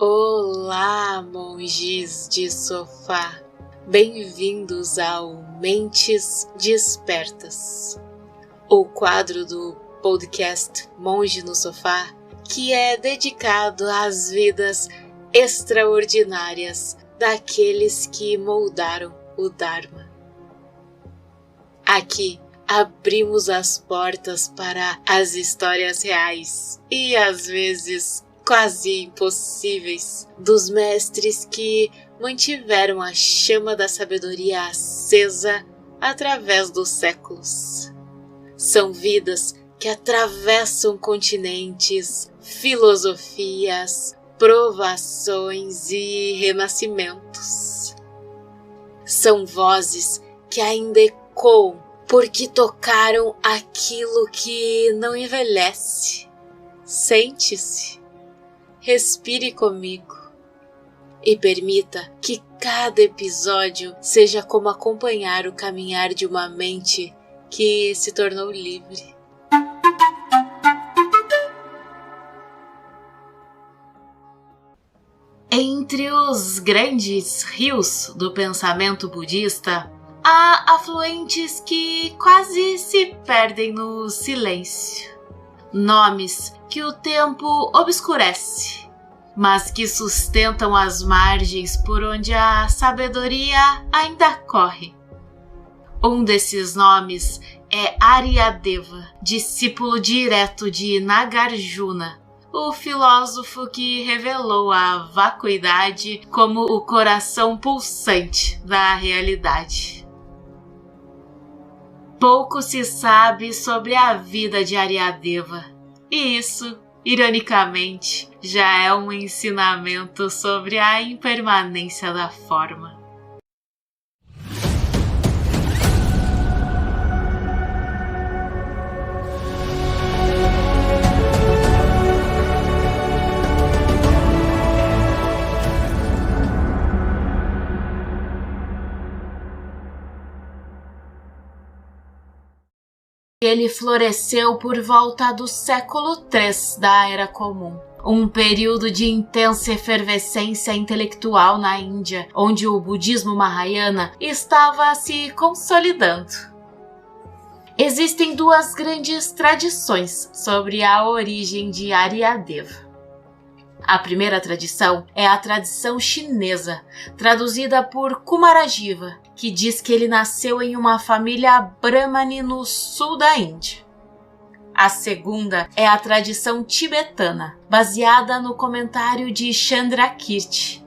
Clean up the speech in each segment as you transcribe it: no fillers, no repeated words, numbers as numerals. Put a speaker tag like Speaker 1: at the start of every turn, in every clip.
Speaker 1: Olá, monges de sofá! Bem-vindos ao Mentes Despertas, o quadro do podcast Monge no Sofá, que é dedicado às vidas extraordinárias daqueles que moldaram o Dharma. Aqui abrimos as portas para as histórias reais e às vezes quase impossíveis dos mestres que mantiveram a chama da sabedoria acesa através dos séculos. São vidas que atravessam continentes, filosofias, provações e renascimentos. São vozes que ainda ecoam porque tocaram aquilo que não envelhece. Sente-se. Respire comigo e permita que cada episódio seja como acompanhar o caminhar de uma mente que se tornou livre. Entre os grandes rios do pensamento budista, há afluentes que quase se perdem no silêncio. Nomes que o tempo obscurece, mas que sustentam as margens por onde a sabedoria ainda corre. Um desses nomes é Aryadeva, discípulo direto de Nagarjuna, o filósofo que revelou a vacuidade como o coração pulsante da realidade. Pouco se sabe sobre a vida de Aryadeva, e isso, ironicamente, já é um ensinamento sobre a impermanência da forma. Ele floresceu por volta do século III da Era Comum, um período de intensa efervescência intelectual na Índia, onde o budismo Mahayana estava se consolidando. Existem duas grandes tradições sobre a origem de Aryadeva. A primeira tradição é a tradição chinesa, traduzida por Kumarajiva, que diz que ele nasceu em uma família brahmane no sul da Índia. A segunda é a tradição tibetana, baseada no comentário de Chandrakirti.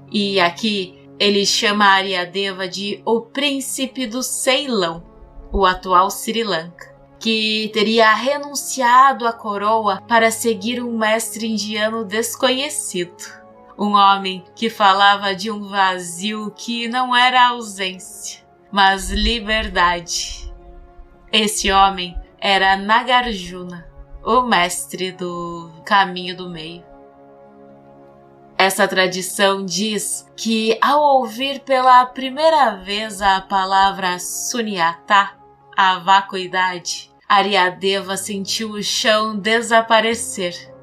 Speaker 1: E aqui ele chama Aryadeva de o príncipe do Ceilão, o atual Sri Lanka, que teria renunciado à coroa para seguir um mestre indiano desconhecido. Um homem que falava de um vazio que não era ausência, mas liberdade. Esse homem era Nagarjuna, o mestre do caminho do meio. Essa tradição diz que, ao ouvir pela primeira vez a palavra Sunyata, a vacuidade, Aryadeva sentiu o chão desaparecer,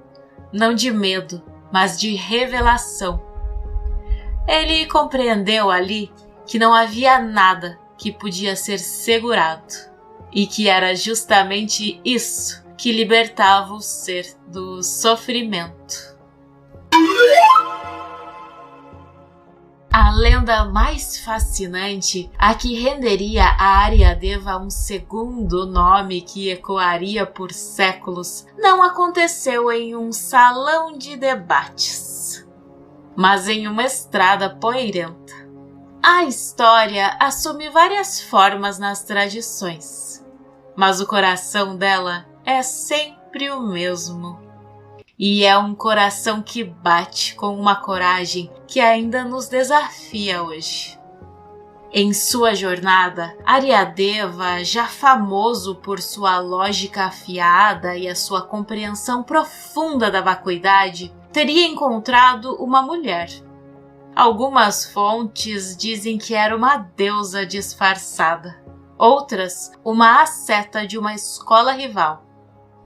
Speaker 1: não de medo, mas de revelação. Ele compreendeu ali que não havia nada que podia ser segurado, e que era justamente isso que libertava o ser do sofrimento. A lenda mais fascinante, a que renderia a Aryadeva um segundo nome que ecoaria por séculos, não aconteceu em um salão de debates, mas em uma estrada poeirenta. A história assume várias formas nas tradições, mas o coração dela é sempre o mesmo. E é um coração que bate com uma coragem que ainda nos desafia hoje. Em sua jornada, Aryadeva, já famoso por sua lógica afiada e a sua compreensão profunda da vacuidade, teria encontrado uma mulher. Algumas fontes dizem que era uma deusa disfarçada, outras, uma asceta de uma escola rival.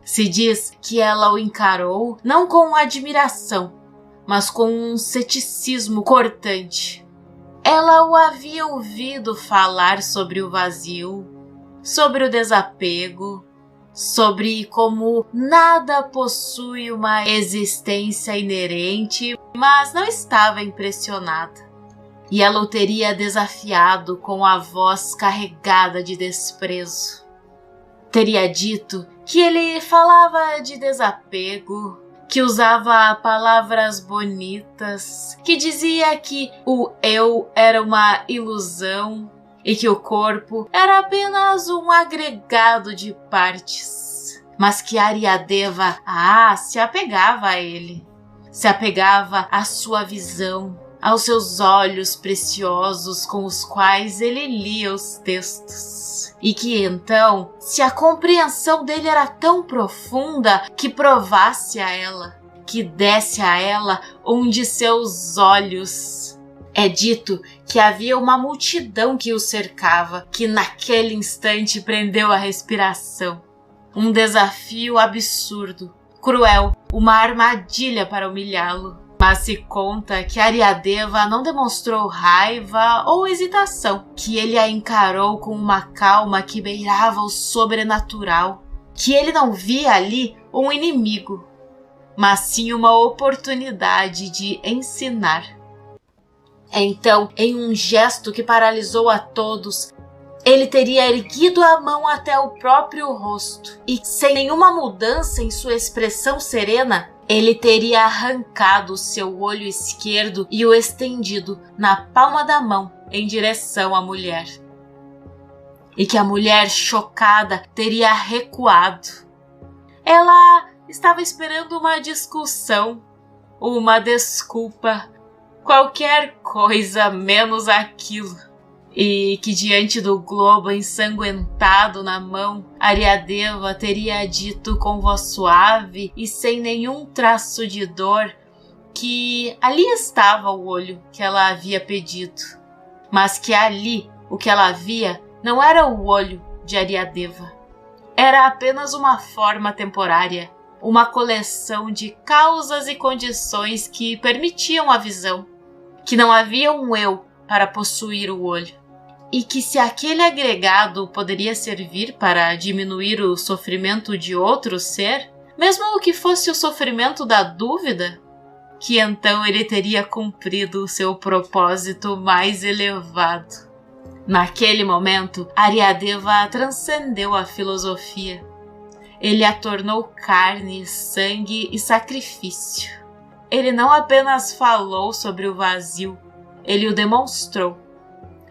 Speaker 1: Se diz que ela o encarou não com admiração, mas com um ceticismo cortante. Ela o havia ouvido falar sobre o vazio, sobre o desapego, sobre como nada possui uma existência inerente, mas não estava impressionada. E ela o teria desafiado com a voz carregada de desprezo. Teria dito que ele falava de desapego, que usava palavras bonitas, que dizia que o eu era uma ilusão e que o corpo era apenas um agregado de partes, mas que Aryadeva se apegava a ele, se apegava à sua visão, aos seus olhos preciosos com os quais ele lia os textos. E que então, se a compreensão dele era tão profunda, que provasse a ela, que desse a ela um de seus olhos. É dito que havia uma multidão que o cercava, que naquele instante prendeu a respiração. Um desafio absurdo, cruel, uma armadilha para humilhá-lo. Mas se conta que Aryadeva não demonstrou raiva ou hesitação, que ele a encarou com uma calma que beirava o sobrenatural, que ele não via ali um inimigo, mas sim uma oportunidade de ensinar. Então, em um gesto que paralisou a todos, ele teria erguido a mão até o próprio rosto e, sem nenhuma mudança em sua expressão serena, ele teria arrancado o seu olho esquerdo e o estendido na palma da mão em direção à mulher. E que a mulher, chocada, teria recuado. Ela estava esperando uma discussão, uma desculpa, qualquer coisa menos aquilo. E que diante do globo ensanguentado na mão, Aryadeva teria dito com voz suave e sem nenhum traço de dor que ali estava o olho que ela havia pedido, mas que ali o que ela via não era o olho de Aryadeva. Era apenas uma forma temporária, uma coleção de causas e condições que permitiam a visão, que não havia um eu para possuir o olho. E que se aquele agregado poderia servir para diminuir o sofrimento de outro ser, mesmo que fosse o sofrimento da dúvida, que então ele teria cumprido o seu propósito mais elevado. Naquele momento, Aryadeva transcendeu a filosofia. Ele a tornou carne, sangue e sacrifício. Ele não apenas falou sobre o vazio, ele o demonstrou.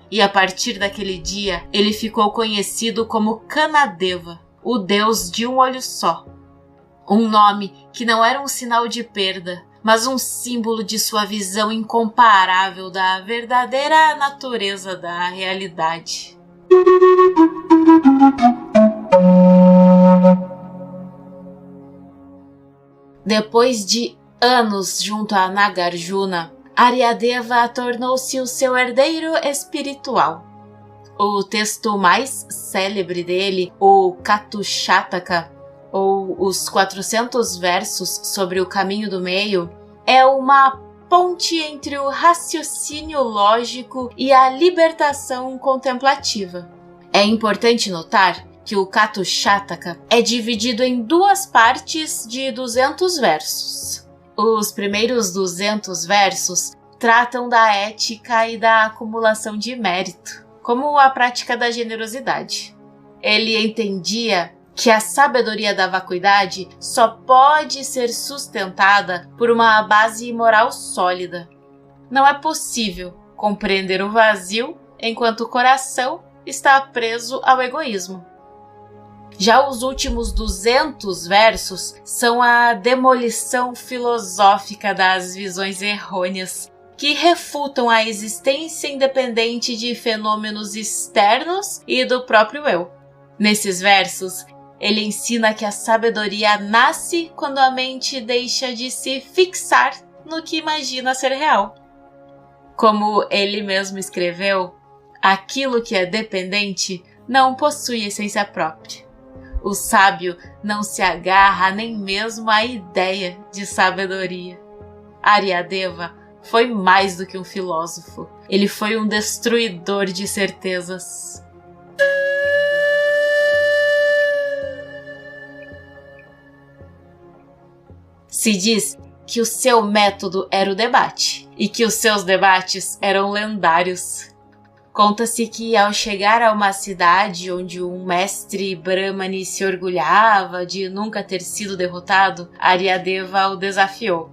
Speaker 1: E a partir daquele dia, ele ficou conhecido como Kanadeva, o deus de um olho só. Um nome que não era um sinal de perda, mas um símbolo de sua visão incomparável da verdadeira natureza da realidade. Depois de anos junto a Nagarjuna, Aryadeva tornou-se o seu herdeiro espiritual. O texto mais célebre dele, o Katushataka, ou os 400 versos sobre o caminho do meio, é uma ponte entre o raciocínio lógico e a libertação contemplativa. É importante notar que o Katushataka é dividido em duas partes de 200 versos. Os primeiros 200 versos tratam da ética e da acumulação de mérito, como a prática da generosidade. Ele entendia que a sabedoria da vacuidade só pode ser sustentada por uma base moral sólida. Não é possível compreender o vazio enquanto o coração está preso ao egoísmo. Já os últimos 200 versos são a demolição filosófica das visões errôneas, que refutam a existência independente de fenômenos externos e do próprio eu. Nesses versos, ele ensina que a sabedoria nasce quando a mente deixa de se fixar no que imagina ser real. Como ele mesmo escreveu, aquilo que é dependente não possui essência própria. O sábio não se agarra nem mesmo à ideia de sabedoria. Aryadeva foi mais do que um filósofo. Ele foi um destruidor de certezas. Se diz que o seu método era o debate e que os seus debates eram lendários. Conta-se que ao chegar a uma cidade onde um mestre Brahmani se orgulhava de nunca ter sido derrotado, Aryadeva o desafiou.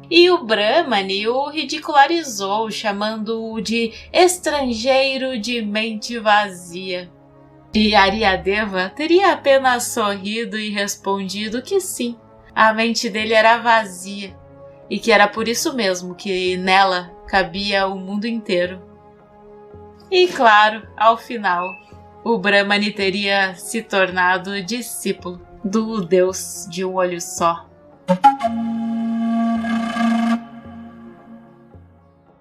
Speaker 1: E o Brahmani o ridicularizou, chamando-o de estrangeiro de mente vazia. E Aryadeva teria apenas sorrido e respondido que sim, a mente dele era vazia, e que era por isso mesmo que nela cabia o mundo inteiro. E claro, ao final, o Brahmani teria se tornado discípulo do Deus de um olho só.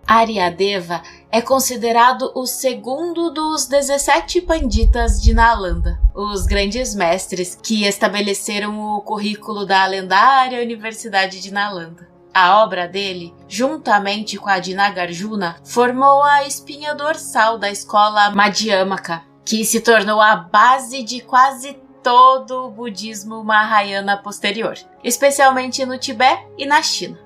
Speaker 1: Aryadeva é considerado o segundo dos 17 panditas de Nalanda, os grandes mestres que estabeleceram o currículo da lendária Universidade de Nalanda. A obra dele, juntamente com a de Nagarjuna, formou a espinha dorsal da escola Madhyamaka, que se tornou a base de quase todo o budismo Mahayana posterior, especialmente no Tibete e na China.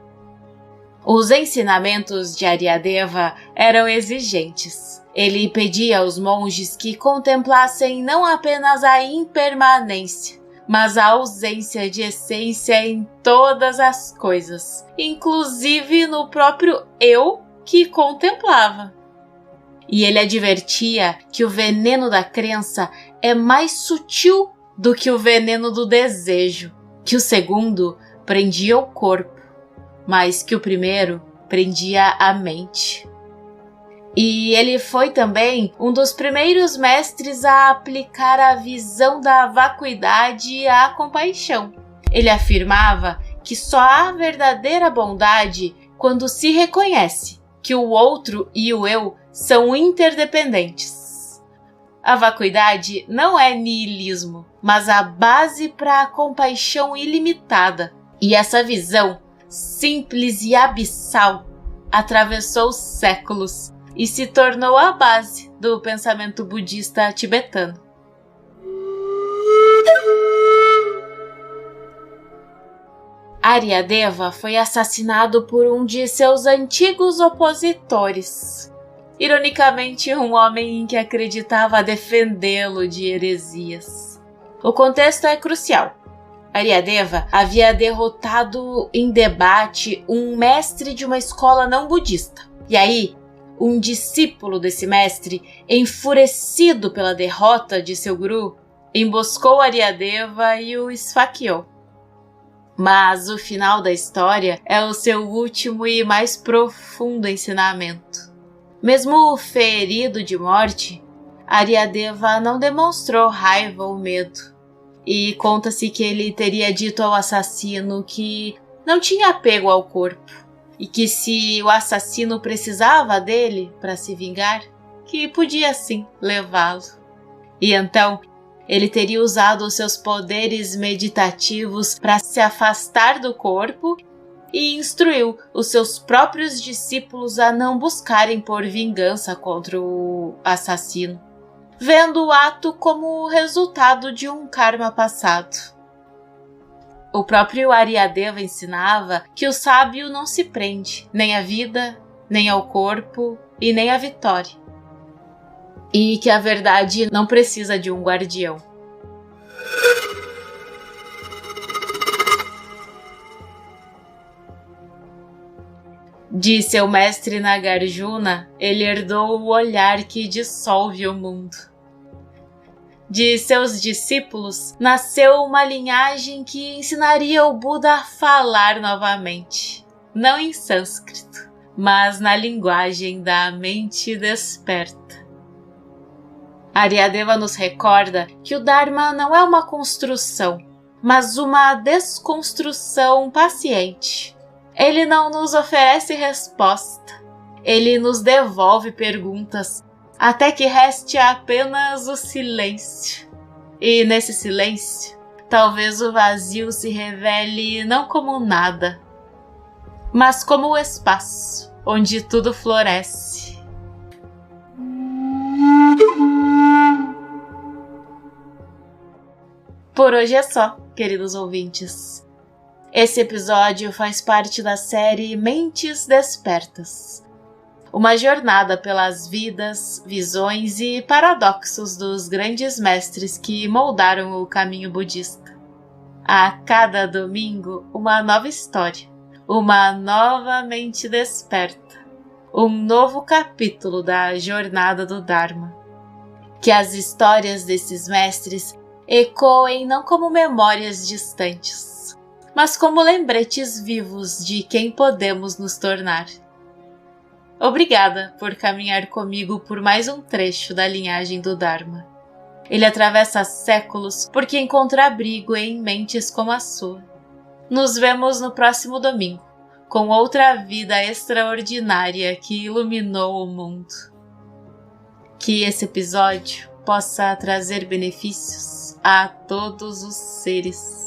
Speaker 1: Os ensinamentos de Aryadeva eram exigentes. Ele pedia aos monges que contemplassem não apenas a impermanência, mas a ausência de essência em todas as coisas, inclusive no próprio eu que contemplava. E ele advertia que o veneno da crença é mais sutil do que o veneno do desejo, que o segundo prendia o corpo, mas que o primeiro prendia a mente. E ele foi também um dos primeiros mestres a aplicar a visão da vacuidade à compaixão. Ele afirmava que só há verdadeira bondade quando se reconhece que o outro e o eu são interdependentes. A vacuidade não é niilismo, mas a base para a compaixão ilimitada. E essa visão simples e abissal atravessou séculos e se tornou a base do pensamento budista tibetano. Aryadeva foi assassinado por um de seus antigos opositores, ironicamente um homem que acreditava defendê-lo de heresias. O contexto é crucial. Aryadeva havia derrotado em debate um mestre de uma escola não budista. E aí, um discípulo desse mestre, enfurecido pela derrota de seu guru, emboscou Aryadeva e o esfaqueou. Mas o final da história é o seu último e mais profundo ensinamento. Mesmo ferido de morte, Aryadeva não demonstrou raiva ou medo. E conta-se que ele teria dito ao assassino que não tinha apego ao corpo e que se o assassino precisava dele para se vingar, que podia sim levá-lo. E então ele teria usado os seus poderes meditativos para se afastar do corpo e instruiu os seus próprios discípulos a não buscarem por vingança contra o assassino, vendo o ato como o resultado de um karma passado. O próprio Aryadeva ensinava que o sábio não se prende nem à vida, nem ao corpo e nem à vitória. E que a verdade não precisa de um guardião. De seu mestre Nagarjuna, ele herdou o olhar que dissolve o mundo. De seus discípulos, nasceu uma linhagem que ensinaria o Buda a falar novamente, não em sânscrito, mas na linguagem da mente desperta. Aryadeva nos recorda que o Dharma não é uma construção, mas uma desconstrução paciente. Ele não nos oferece resposta, ele nos devolve perguntas, até que reste apenas o silêncio. E nesse silêncio, talvez o vazio se revele não como nada, mas como o espaço, onde tudo floresce. Por hoje é só, queridos ouvintes. Esse episódio faz parte da série Mentes Despertas, uma jornada pelas vidas, visões e paradoxos dos grandes mestres que moldaram o caminho budista. A cada domingo, uma nova história, uma nova mente desperta, um novo capítulo da jornada do Dharma. Que as histórias desses mestres ecoem não como memórias distantes, mas como lembretes vivos de quem podemos nos tornar. Obrigada por caminhar comigo por mais um trecho da linhagem do Dharma. Ele atravessa séculos porque encontra abrigo em mentes como a sua. Nos vemos no próximo domingo, com outra vida extraordinária que iluminou o mundo. Que esse episódio possa trazer benefícios a todos os seres.